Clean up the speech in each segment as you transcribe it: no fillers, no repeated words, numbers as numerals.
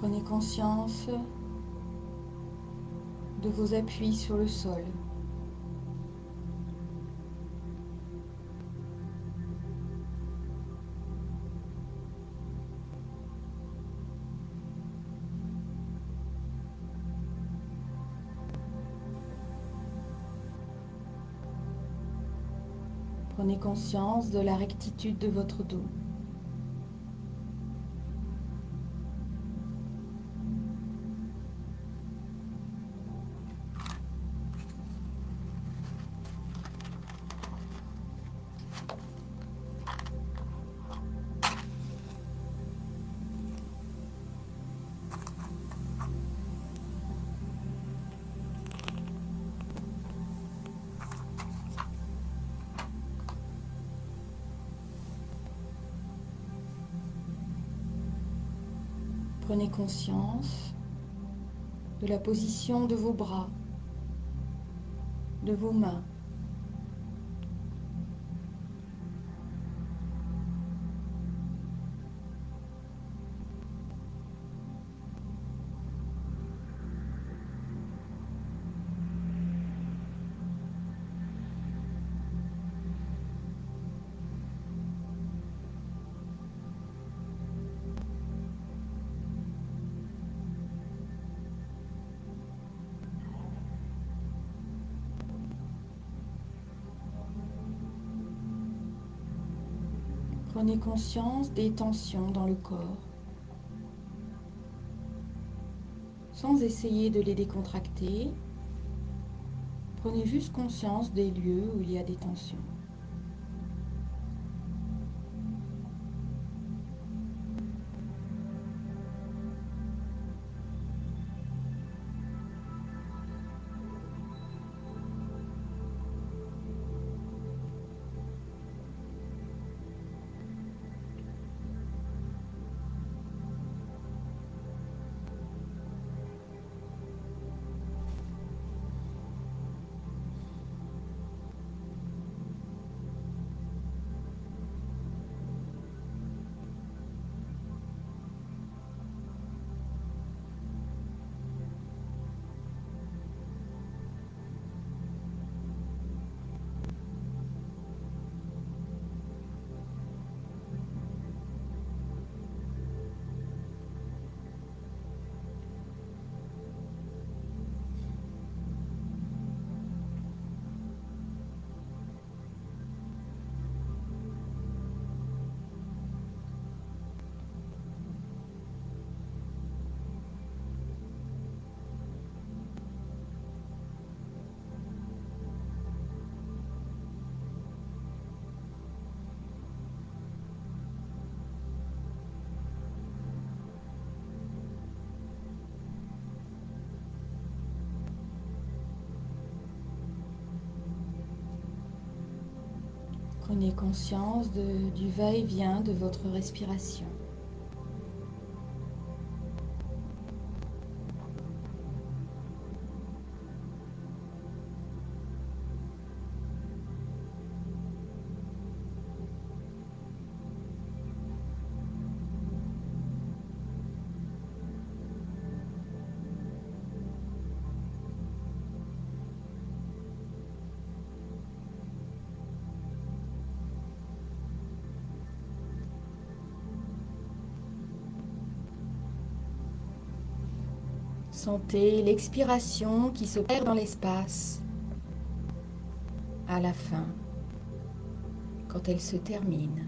Prenez conscience de vos appuis sur le sol. Prenez conscience de la rectitude de votre dos. Prenez conscience de la position de vos bras, de vos mains. Prenez conscience des tensions dans le corps, sans essayer de les décontracter. Prenez juste conscience des lieux où il y a des tensions. Prenez conscience du va-et-vient de votre respiration. Sentez l'expiration qui s'opère dans l'espace à la fin, quand elle se termine.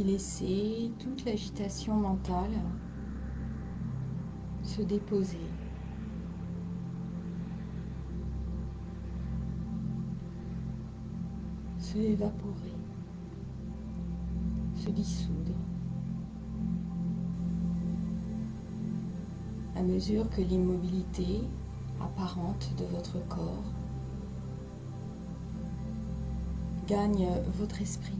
laisser toute l'agitation mentale se déposer, se évaporer, se dissoudre, à mesure que l'immobilité apparente de votre corps gagne votre esprit.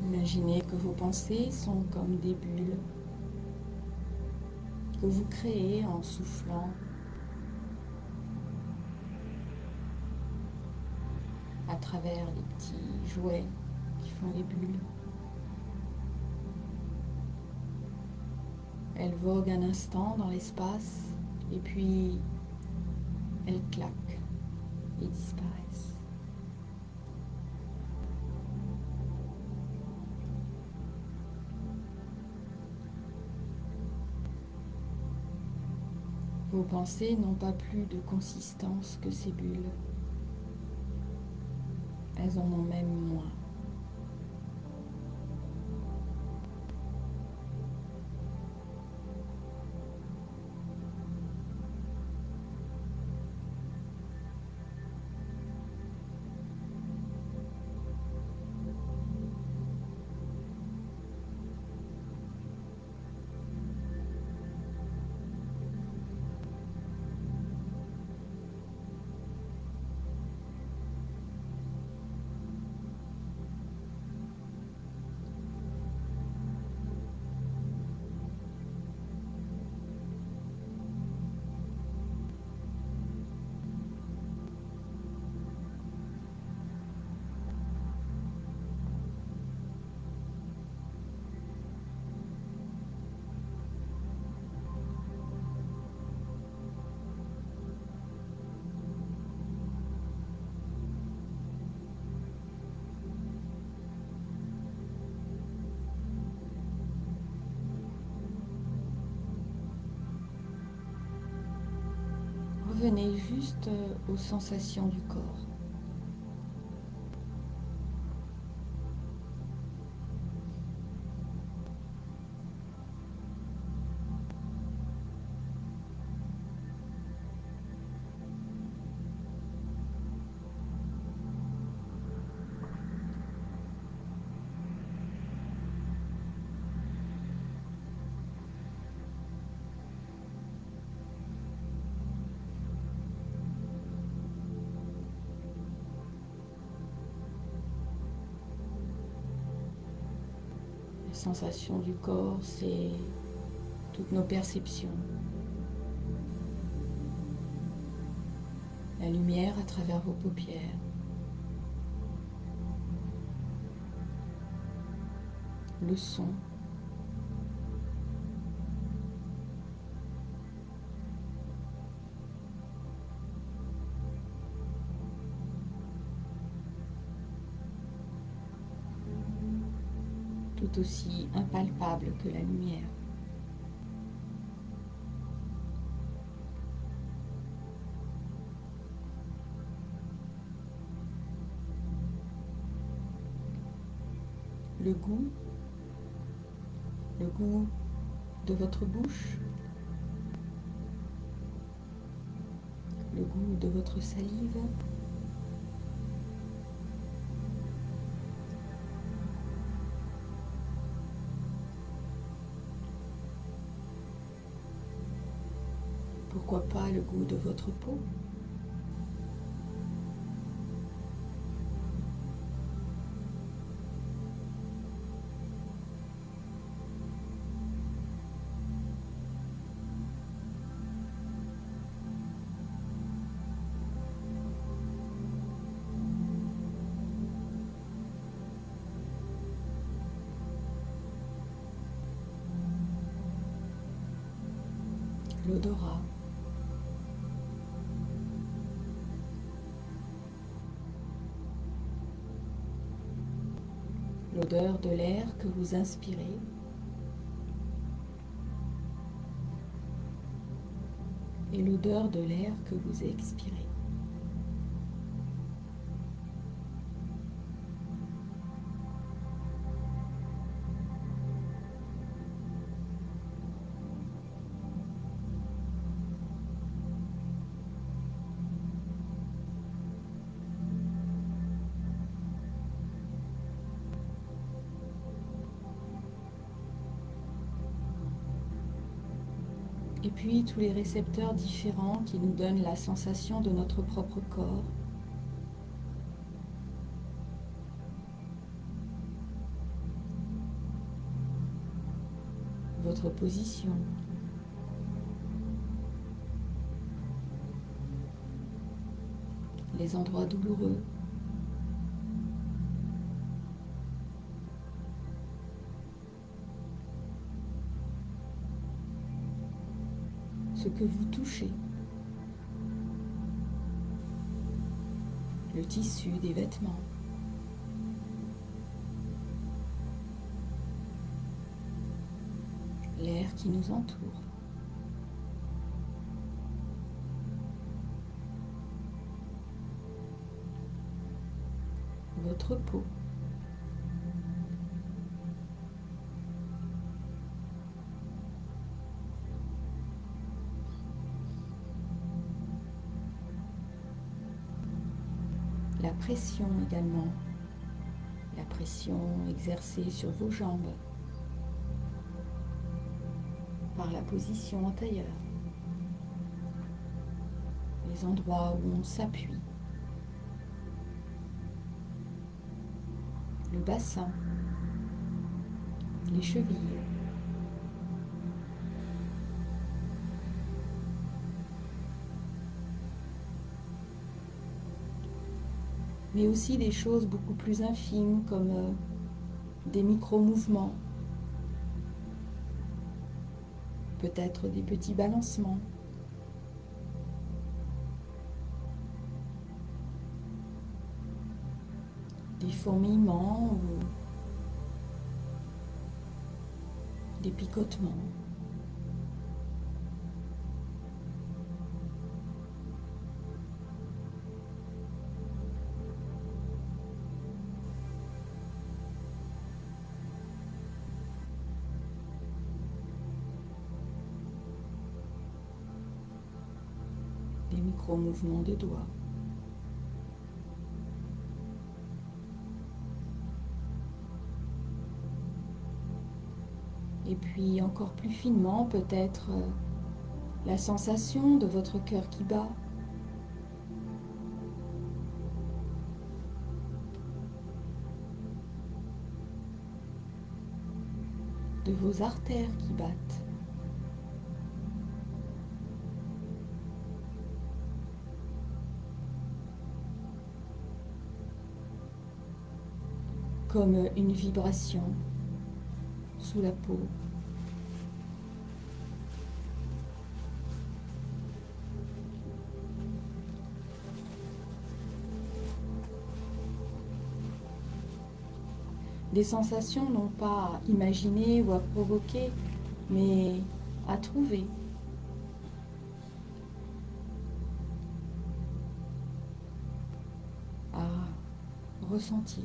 Imaginez que vos pensées sont comme des bulles que vous créez en soufflant à travers les petits jouets qui font les bulles. Elles voguent un instant dans l'espace et puis elles claquent et disparaissent. Vos pensées n'ont pas plus de consistance que ces bulles. Elles en ont même moins. Revenez juste aux sensations du corps. sensation du corps, c'est toutes nos perceptions. La lumière à travers vos paupières. Le son. Tout aussi impalpable que la lumière. Le goût de votre bouche, le goût de votre salive, pourquoi pas le goût de votre peau. L'odorat. L'odeur de l'air que vous inspirez. Et l'odeur de l'air que vous expirez. Et puis tous les récepteurs différents qui nous donnent la sensation de notre propre corps. Votre position. Les endroits douloureux. Ce que vous touchez. Le tissu des vêtements. L'air qui nous entoure. Votre peau. La pression également. La pression exercée sur vos jambes par la position antérieure. Les endroits où on s'appuie. Le bassin. Les chevilles. Mais aussi des choses beaucoup plus infimes comme des micro-mouvements, peut-être des petits balancements, des fourmillements ou des picotements. Des micro-mouvements de doigts. Et puis encore plus finement, peut-être la sensation de votre cœur qui bat. de vos artères qui battent. Comme une vibration sous la peau. Des sensations non pas à imaginer ou à provoquer, mais à trouver. À ressentir.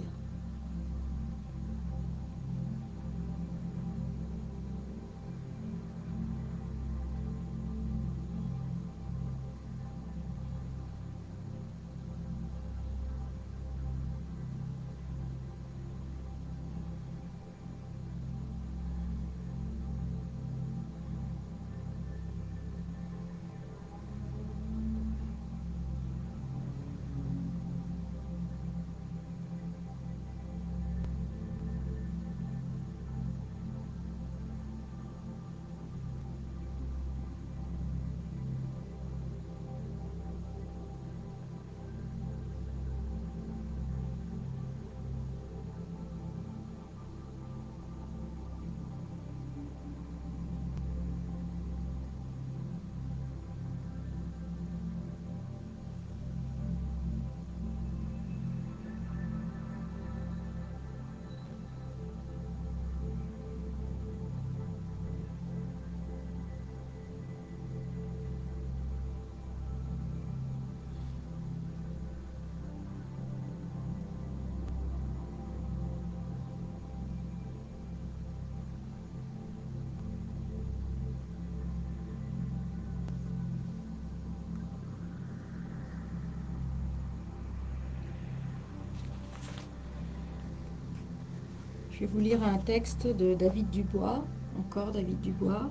Je vais vous lire un texte de David Dubois, encore David Dubois.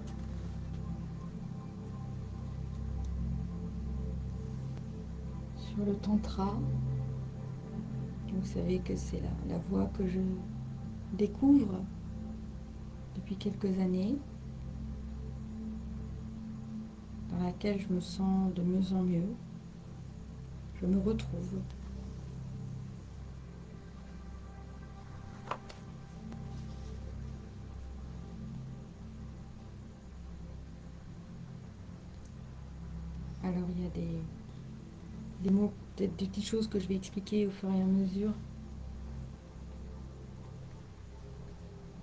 Sur le tantra. Vous savez que c'est la voie que je découvre depuis quelques années, dans laquelle je me sens de mieux en mieux. Je me retrouve. Alors il y a des mots, peut-être des petites choses que je vais expliquer au fur et à mesure.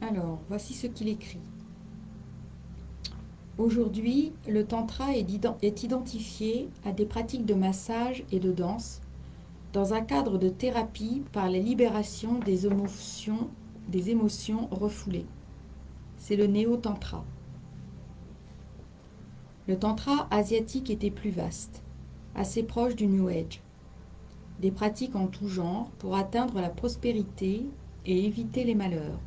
Alors, voici ce qu'il écrit. Aujourd'hui, le tantra est identifié à des pratiques de massage et de danse dans un cadre de thérapie par la libération des émotions refoulées. C'est le néo-tantra. Le tantra asiatique était plus vaste, assez proche du New Age. Des pratiques en tout genre pour atteindre la prospérité et éviter les malheurs.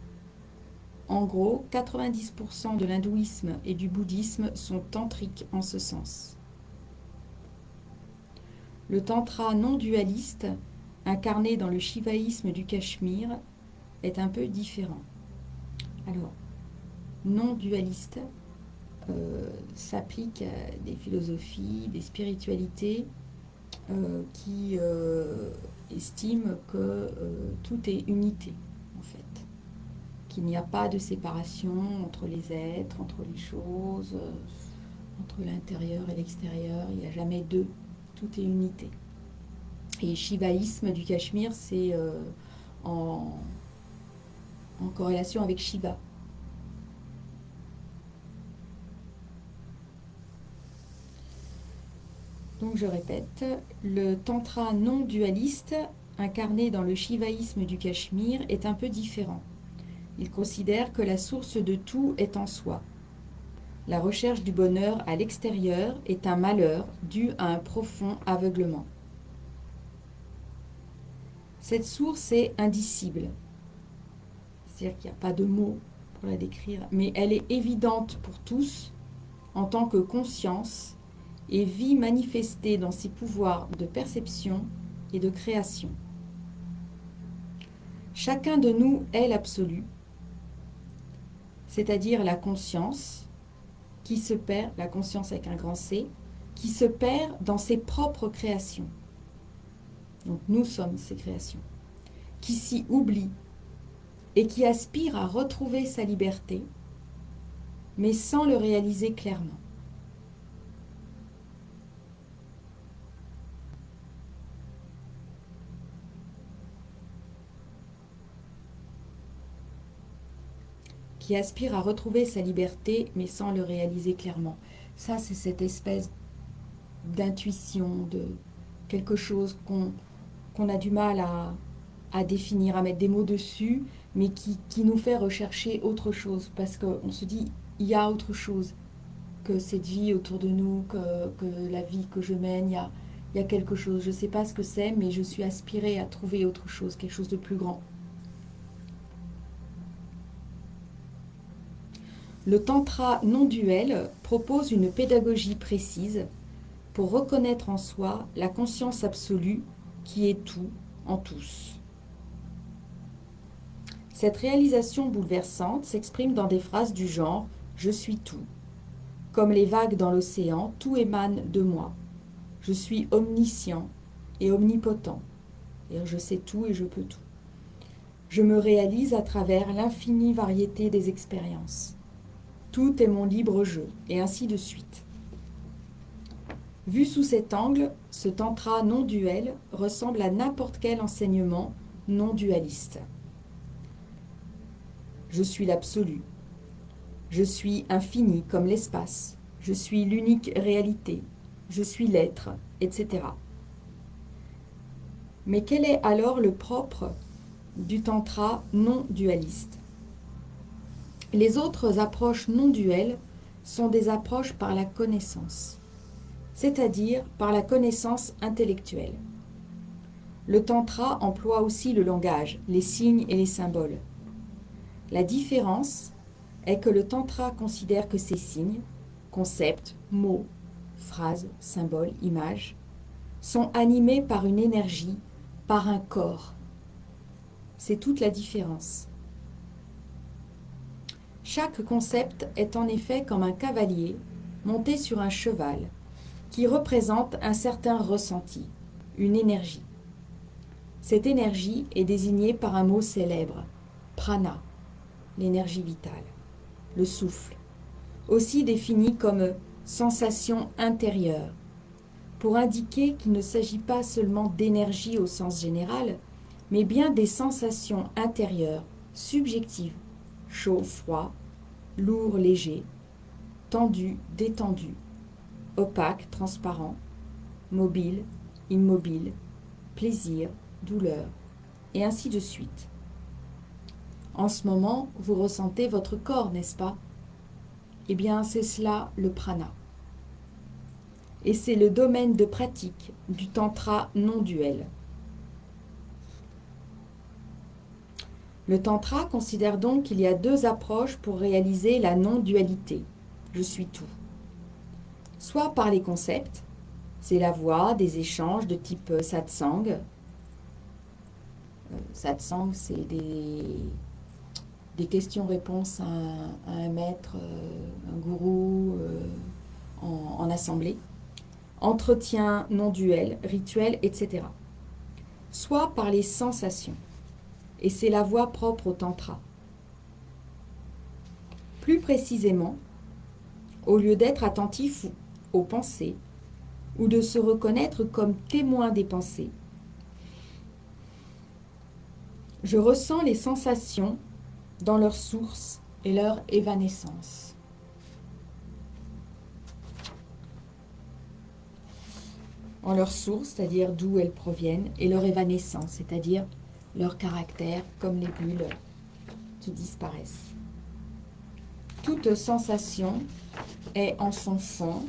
En gros, 90% de l'hindouisme et du bouddhisme sont tantriques en ce sens. Le tantra non dualiste, incarné dans le shivaïsme du Cachemire, est un peu différent. Alors, non dualiste s'applique à des philosophies, des spiritualités qui estiment que tout est unité, en fait. Qu'il n'y a pas de séparation entre les êtres, entre les choses, entre l'intérieur et l'extérieur. Il n'y a jamais deux. Tout est unité. Et shivaïsme du Cachemire, c'est en corrélation avec Shiva. Donc je répète, le tantra non dualiste, incarné dans le shivaïsme du Cachemire, est un peu différent. Il considère que la source de tout est en soi. La recherche du bonheur à l'extérieur est un malheur dû à un profond aveuglement. Cette source est indicible. C'est-à-dire qu'il n'y a pas de mots pour la décrire, mais elle est évidente pour tous en tant que conscience et vie manifestée dans ses pouvoirs de perception et de création. Chacun de nous est l'absolu. c'est-à-dire la conscience qui se perd, la conscience avec un grand C, qui se perd dans ses propres créations. Donc nous sommes ces créations, qui s'y oublie et qui aspire à retrouver sa liberté, mais sans le réaliser clairement. Qui aspire à retrouver sa liberté, mais sans le réaliser clairement. Ça, c'est cette espèce d'intuition, de quelque chose qu'on a du mal à définir, à mettre des mots dessus, mais qui nous fait rechercher autre chose, parce qu'on se dit, il y a autre chose que cette vie autour de nous, que la vie que je mène, il y a quelque chose, je ne sais pas ce que c'est, mais je suis aspirée à trouver autre chose, quelque chose de plus grand. Le tantra non-duel propose une pédagogie précise pour reconnaître en soi la conscience absolue qui est tout en tous. Cette réalisation bouleversante s'exprime dans des phrases du genre « Je suis tout ». Comme les vagues dans l'océan, tout émane de moi. Je suis omniscient et omnipotent. C'est-à-dire, je sais tout et je peux tout. Je me réalise à travers l'infinie variété des expériences. Tout est mon libre jeu, et ainsi de suite. Vu sous cet angle, ce tantra non-duel ressemble à n'importe quel enseignement non-dualiste. Je suis l'absolu. Je suis infini comme l'espace. Je suis l'unique réalité. Je suis l'être, etc. Mais quel est alors le propre du tantra non-dualiste ? Les autres approches non-duelles sont des approches par la connaissance, c'est-à-dire par la connaissance intellectuelle. Le tantra emploie aussi le langage, les signes et les symboles. La différence est que le tantra considère que ces signes, concepts, mots, phrases, symboles, images, sont animés par une énergie, par un corps. C'est toute la différence. Chaque concept est en effet comme un cavalier monté sur un cheval qui représente un certain ressenti, une énergie. Cette énergie est désignée par un mot célèbre, prana, l'énergie vitale, le souffle, aussi défini comme sensation intérieure, pour indiquer qu'il ne s'agit pas seulement d'énergie au sens général, mais bien des sensations intérieures, subjectives, chaud, froid, lourd, léger, tendu, détendu, opaque, transparent, mobile, immobile, plaisir, douleur, et ainsi de suite. En ce moment, vous ressentez votre corps, n'est-ce pas? Eh bien, c'est cela le prana. Et c'est le domaine de pratique du tantra non-duel. Le tantra considère donc qu'il y a deux approches pour réaliser la non-dualité. Je suis tout. Soit par les concepts, c'est la voie des échanges de type satsang. Satsang, c'est des questions-réponses à un maître, un gourou en assemblée. Entretien non-duel, rituel, etc. Soit par les sensations. Et c'est la voie propre au tantra. Plus précisément, au lieu d'être attentif aux pensées ou de se reconnaître comme témoin des pensées, je ressens les sensations dans leur source et leur évanescence. En leur source, c'est-à-dire d'où elles proviennent, et leur évanescence, c'est-à-dire leur caractère, comme les bulles qui disparaissent. Toute sensation est en son fond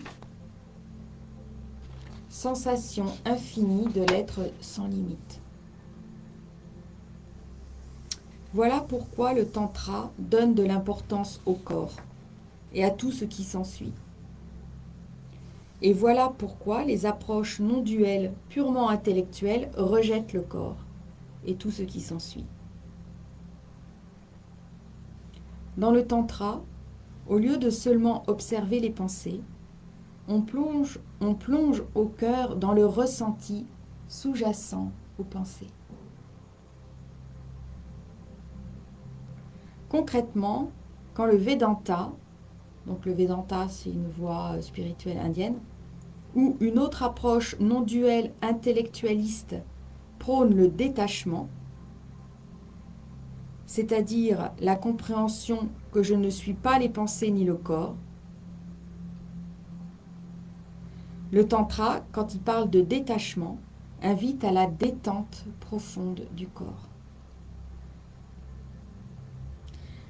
sensation infinie de l'être sans limite. Voilà pourquoi le tantra donne de l'importance au corps et à tout ce qui s'ensuit. Et voilà pourquoi les approches non duelles purement intellectuelles rejettent le corps et tout ce qui s'ensuit. Dans le tantra, au lieu de seulement observer les pensées, on plonge au cœur dans le ressenti sous-jacent aux pensées. Concrètement, quand le Vedanta, donc le Vedanta c'est une voie spirituelle indienne, ou une autre approche non duelle intellectualiste prône le détachement, c'est-à-dire la compréhension que je ne suis pas les pensées ni le corps, le tantra, quand il parle de détachement, invite à la détente profonde du corps.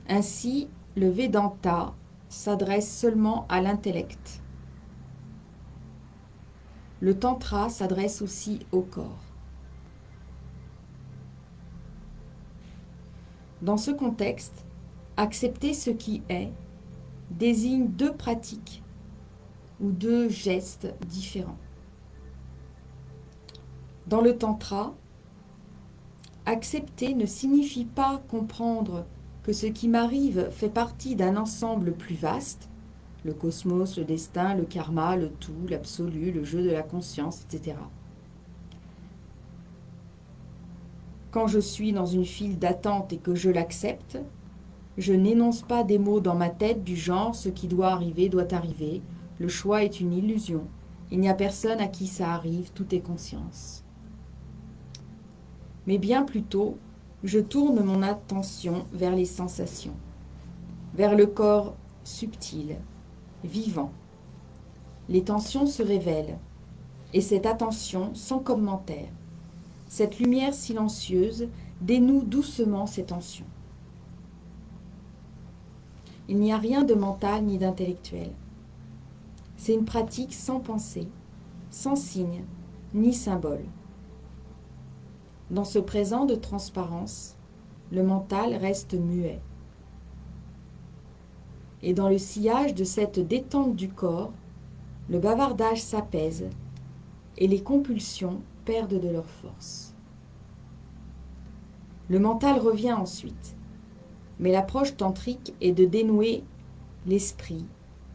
Ainsi, le Vedanta s'adresse seulement à l'intellect. Le tantra s'adresse aussi au corps. Dans ce contexte, accepter ce qui est désigne deux pratiques ou deux gestes différents. Dans le tantra, accepter ne signifie pas comprendre que ce qui m'arrive fait partie d'un ensemble plus vaste, le cosmos, le destin, le karma, le tout, l'absolu, le jeu de la conscience, etc. Quand je suis dans une file d'attente et que je l'accepte, je n'énonce pas des mots dans ma tête du genre « ce qui doit arriver, le choix est une illusion, il n'y a personne à qui ça arrive, tout est conscience ». Mais bien plutôt, je tourne mon attention vers les sensations, vers le corps subtil, vivant. Les tensions se révèlent, et cette attention, sans commentaire, cette lumière silencieuse, dénoue doucement ces tensions. Il n'y a rien de mental ni d'intellectuel. C'est une pratique sans pensée, sans signe, ni symbole. Dans ce présent de transparence, le mental reste muet. Et dans le sillage de cette détente du corps, le bavardage s'apaise et les compulsions perdent de leur force. Le mental revient ensuite, mais l'approche tantrique est de dénouer l'esprit,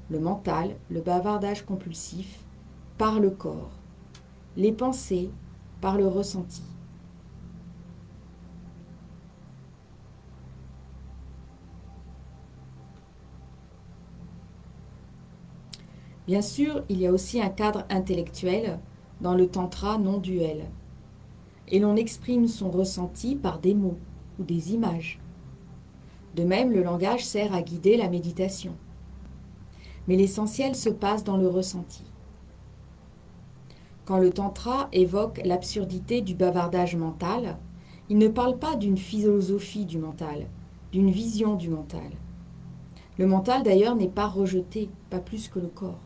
le mental, le bavardage compulsif, par le corps, les pensées par le ressenti. Bien sûr, il y a aussi un cadre intellectuel dans le tantra non duel, et l'on exprime son ressenti par des mots ou des images. De même, le langage sert à guider la méditation. Mais l'essentiel se passe dans le ressenti. Quand le tantra évoque l'absurdité du bavardage mental, il ne parle pas d'une philosophie du mental, d'une vision du mental. Le mental d'ailleurs n'est pas rejeté, pas plus que le corps.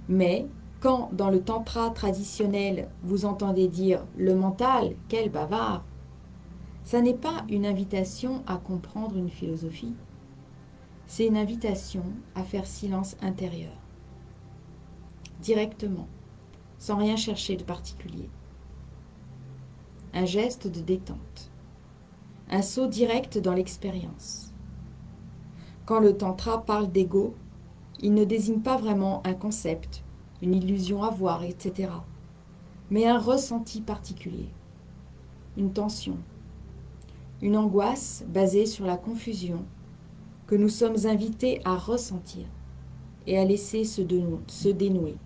Mais quand dans le tantra traditionnel vous entendez dire « le mental, quel bavard », ça n'est pas une invitation à comprendre une philosophie, c'est une invitation à faire silence intérieur, directement, sans rien chercher de particulier. Un geste de détente, un saut direct dans l'expérience. Quand le tantra parle d'ego, il ne désigne pas vraiment un concept, une illusion à voir, etc., mais un ressenti particulier, une tension, une angoisse basée sur la confusion que nous sommes invités à ressentir et à laisser se dénouer.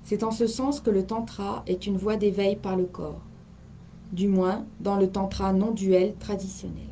C'est en ce sens que le tantra est une voie d'éveil par le corps, du moins dans le tantra non duel traditionnel.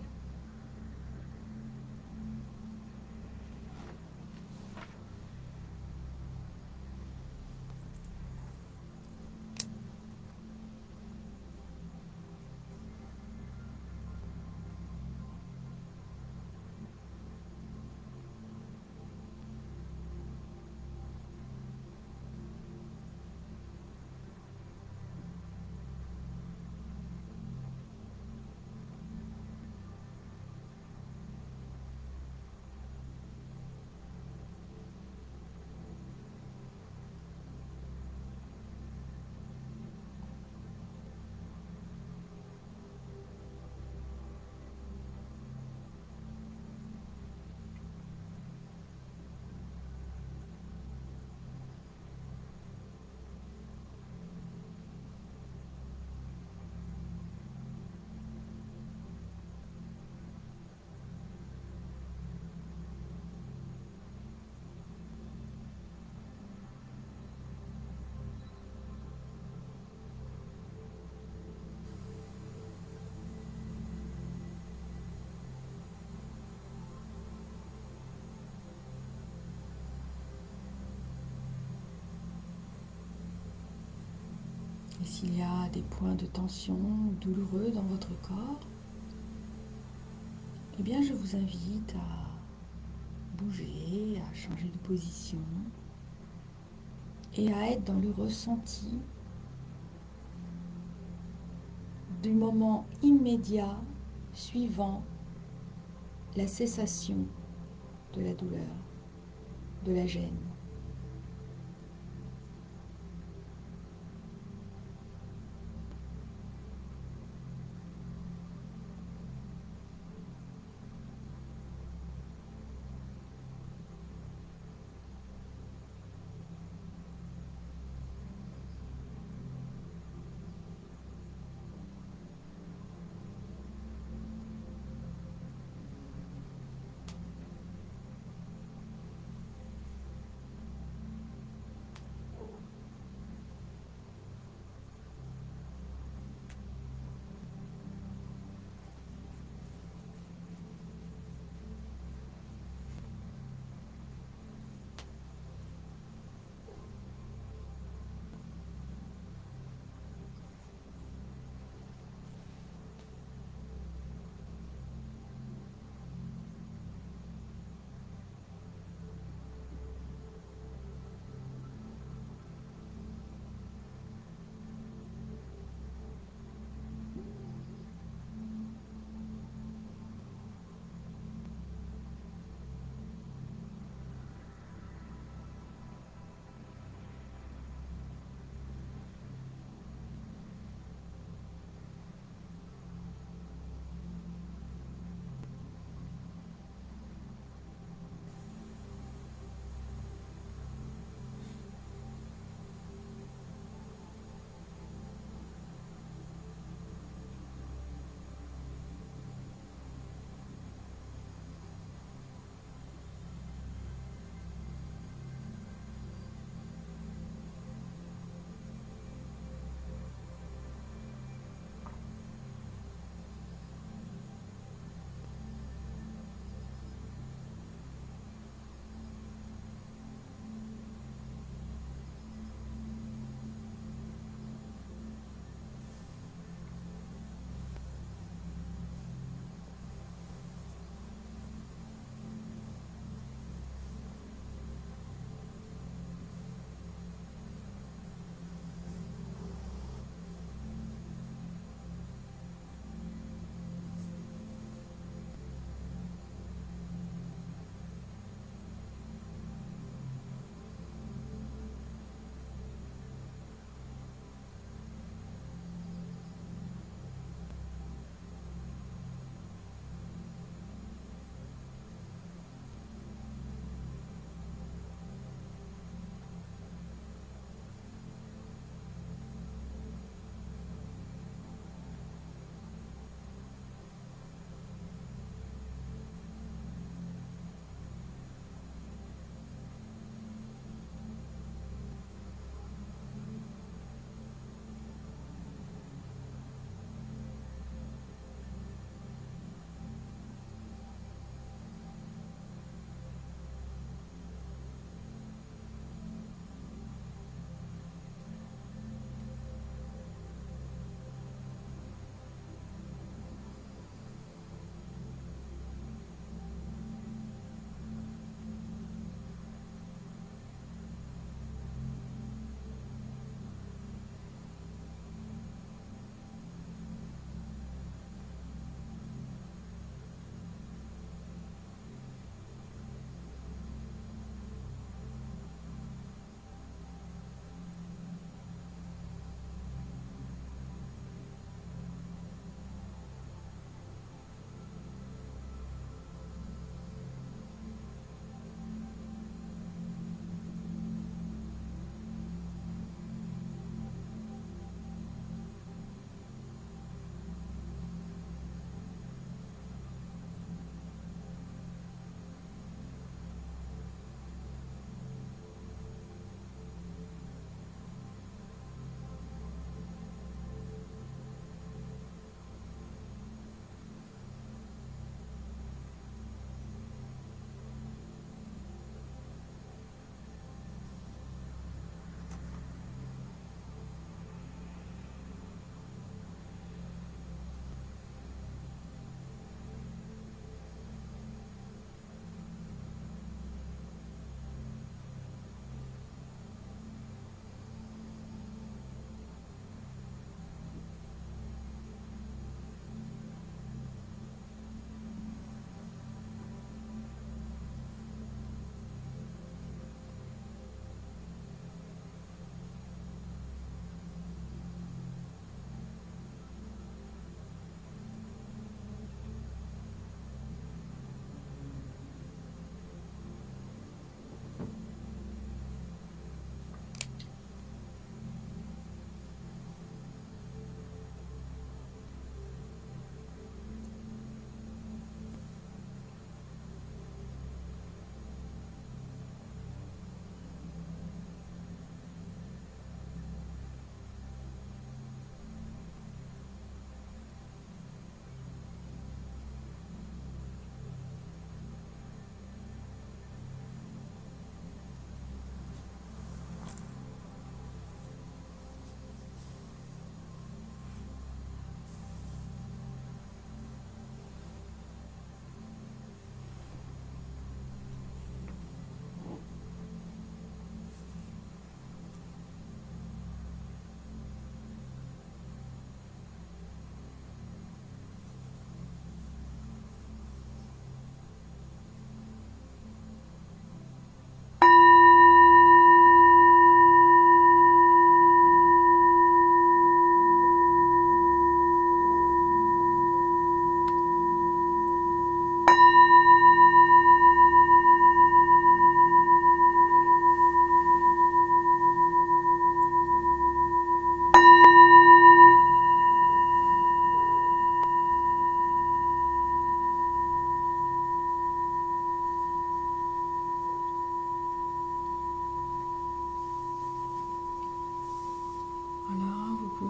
Et s'il y a des points de tension douloureux dans votre corps, eh bien je vous invite à bouger, à changer de position et à être dans le ressenti du moment immédiat suivant la cessation de la douleur, de la gêne.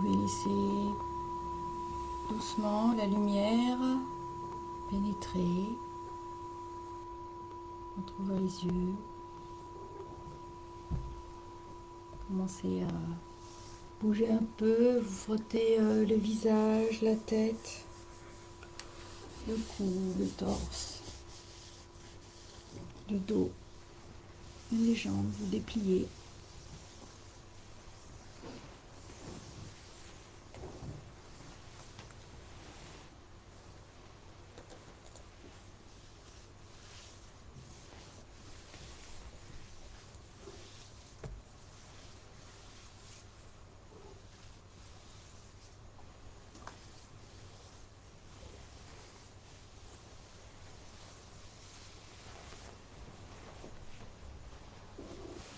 pouvez laisser doucement la lumière pénétrer, entrouvrir les yeux, commencez à bouger un peu, vous frottez le visage, la tête, le cou, le torse, le dos, les jambes, vous dépliez.